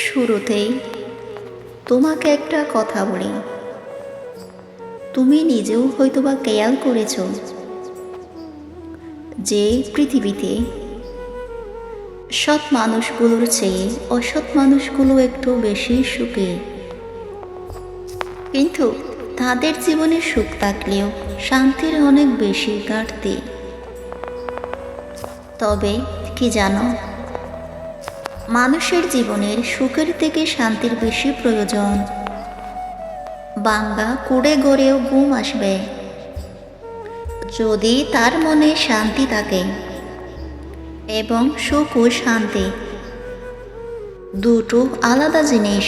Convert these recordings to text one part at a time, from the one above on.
শুরুতেই তোমাকে একটা কথা বলি। তুমি নিজেও হয়তোবা খেয়াল করেছো যে পৃথিবীতে সৎ মানুষগুলোর চেয়ে অসৎ মানুষগুলো একটু বেশি সুখী, কিন্তু তাদের জীবনে সুখ থাকলেও শান্তির অনেক বেশি ঘাটতি। তবে কি জানো, মানুষের জীবনের সুখের থেকে শান্তির বেশি প্রয়োজন। ভাঙ্গা কুড়ে গড়েও ঘুম আসবে যদি তার মনে শান্তি থাকে, এবং সুখ ও শান্তি দুটো আলাদা জিনিস।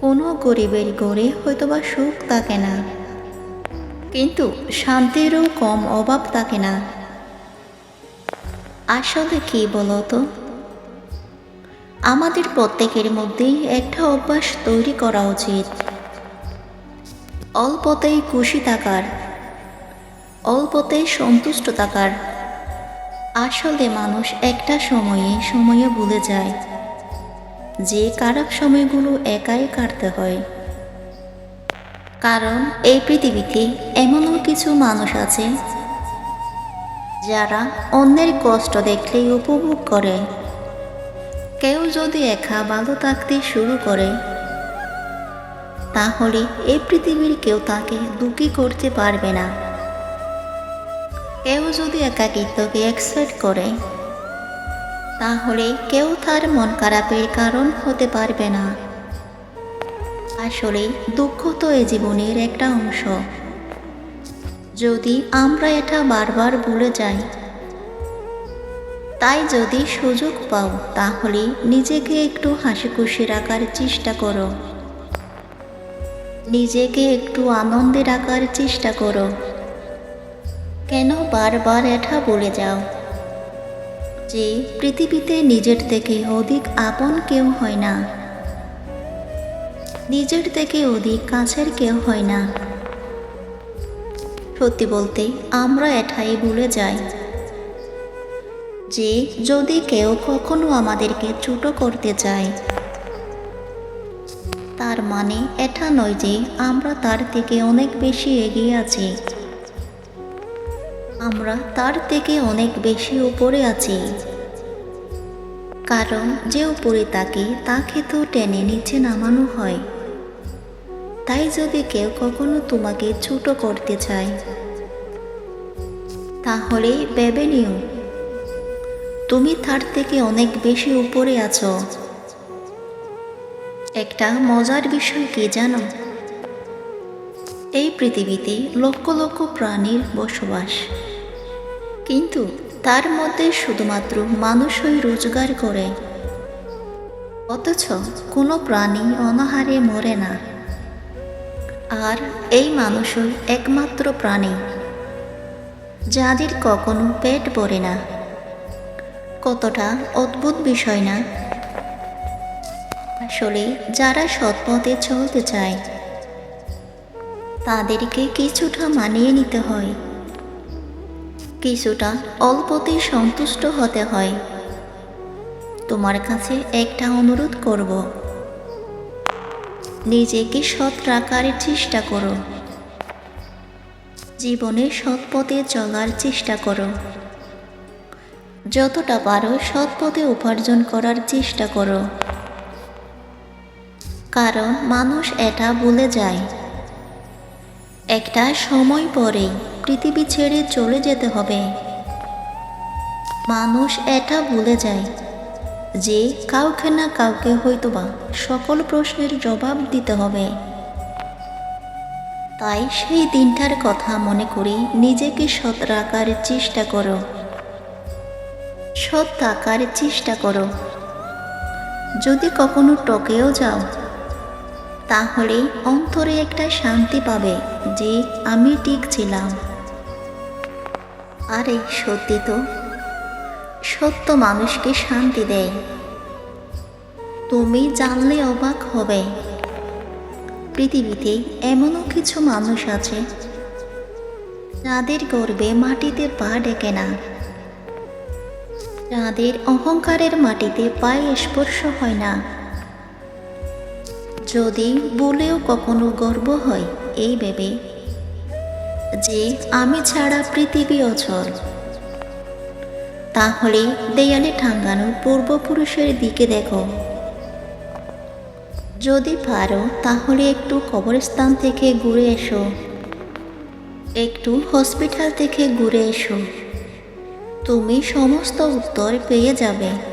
কোনো গরিবের ঘরে হয়তোবা সুখ থাকে না, কিন্তু শান্তিরও কম অভাব থাকে না। আসলে কি বলতো, আমাদের প্রত্যেকের মধ্যেই একটা অভ্যাস তৈরি করা উচিত, অল্পতেই খুশি থাকার, অল্পতেই সন্তুষ্ট থাকার। আসলে মানুষ একটা সময়ে ভুলে যায় যে খারাপ সময়গুলো একাই কাটতে হয়। কারণ এই পৃথিবীতে এমনও কিছু মানুষ আছে যারা অন্যের কষ্ট দেখলেই উপভোগ করে। কেউ যদি একা ভালো থাকতে শুরু করে, তাহলে এই পৃথিবীর কেউ তাকে দুঃখী করতে পারবে না। কেউ যদি একাকিত্বকে অ্যাকসেপ্ট করে, তাহলে কেউ তার মন খারাপের কারণ হতে পারবে না। আসলে দুঃখ তো এই জীবনের একটা অংশ। যদি আমরা এটা বারবার ভুলে যাই, তাই যদি সুযোগ পাও তাহলে নিজেকে একটু হাসি খুশি রাখার চেষ্টা করো, নিজেকে একটু আনন্দে রাখার চেষ্টা করো। কেন বারবার এটা বলে যাও যে পৃথিবীতে নিজের থেকে অধিক আপন কেউ হয় না, নিজের থেকে অধিক কাছের কেউ হয় না। সত্যি বলতে আমরা এটাই ভুলে যাই যে যদি কেউ কখনো আমাদেরকে ছোট করতে চায়, তার মানে এটা নয় যে আমরা তার থেকে অনেক বেশি এগিয়ে আছি, আমরা তার থেকে অনেক বেশি উপরে আছি। কারণ যে উপরে থাকে তাকে তো টেনে নিচে নামানো হয়। তাই যদি কেউ কখনো তোমাকে ছোট করতে চায়, তাহলে ভেবে নিও তুমি তার থেকে অনেক বেশি উপরে আছো। একটা মজার বিষয় কি জানো, এই পৃথিবীতে লক্ষ লক্ষ প্রাণীর বসবাস, কিন্তু তার মধ্যে শুধুমাত্র মানুষই রোজগার করে। অথচ কোনো প্রাণী অনাহারে মরে না। আর এই মানুষই একমাত্র প্রাণী যাদের কখনো পেট ভরে না। কতটা অদ্ভুত বিষয় না? আসলে যারা সৎপথে চলতে চায়, তাদেরকে কিছুটা মানিয়ে নিতে হয়, কিছুটা অল্পতে সন্তুষ্ট হতে হয়। তোমার কাছে একটা অনুরোধ করব, নিজেকে সৎ রাখার চেষ্টা করো, জীবনে সৎ পথে চলার চেষ্টা করো, যতটা পারো সৎ পথে উপার্জন করার চেষ্টা করো। কারণ মানুষ এটা ভুলে যায়, একটা সময় পরেই পৃথিবী ছেড়ে চলে যেতে হবে। মানুষ এটা ভুলে যায় যে কাউকে না কাউকে হয়তোবা সকল প্রশ্নের জবাব দিতে হবে। তাই সেই দিনটার কথা মনে করে নিজেকে সৎ রাখার চেষ্টা করো, সৎ থাকার চেষ্টা করো। যদি কখনো টকেও যাও, তাহলে অন্তরে একটা শান্তি পাবে যে আমি ঠিক ছিলাম। আরে সত্যি তো, সত্য মানুষকে শান্তি দেয়। তুমি জানলে অবাক হবে, পৃথিবীতে এমনও কিছু মানুষ আছে যাদের গর্বে মাটিতে পা ডেকে না, যাদের অহংকারের মাটিতে পায়ে স্পর্শ হয় না। যদি বলেও কখনো গর্ব হয় এই ভেবে যে আমি ছাড়া পৃথিবী অচল, তাহলে দেয়ালে টাঙানো পূর্বপুরুষের দিকে দেখো। যদি পারো তাহলে একটু কবরস্থান থেকে ঘুরে এসো, একটু হসপিটাল থেকে ঘুরে এসো। তুমি সমস্ত উত্তর পেয়ে যাবে।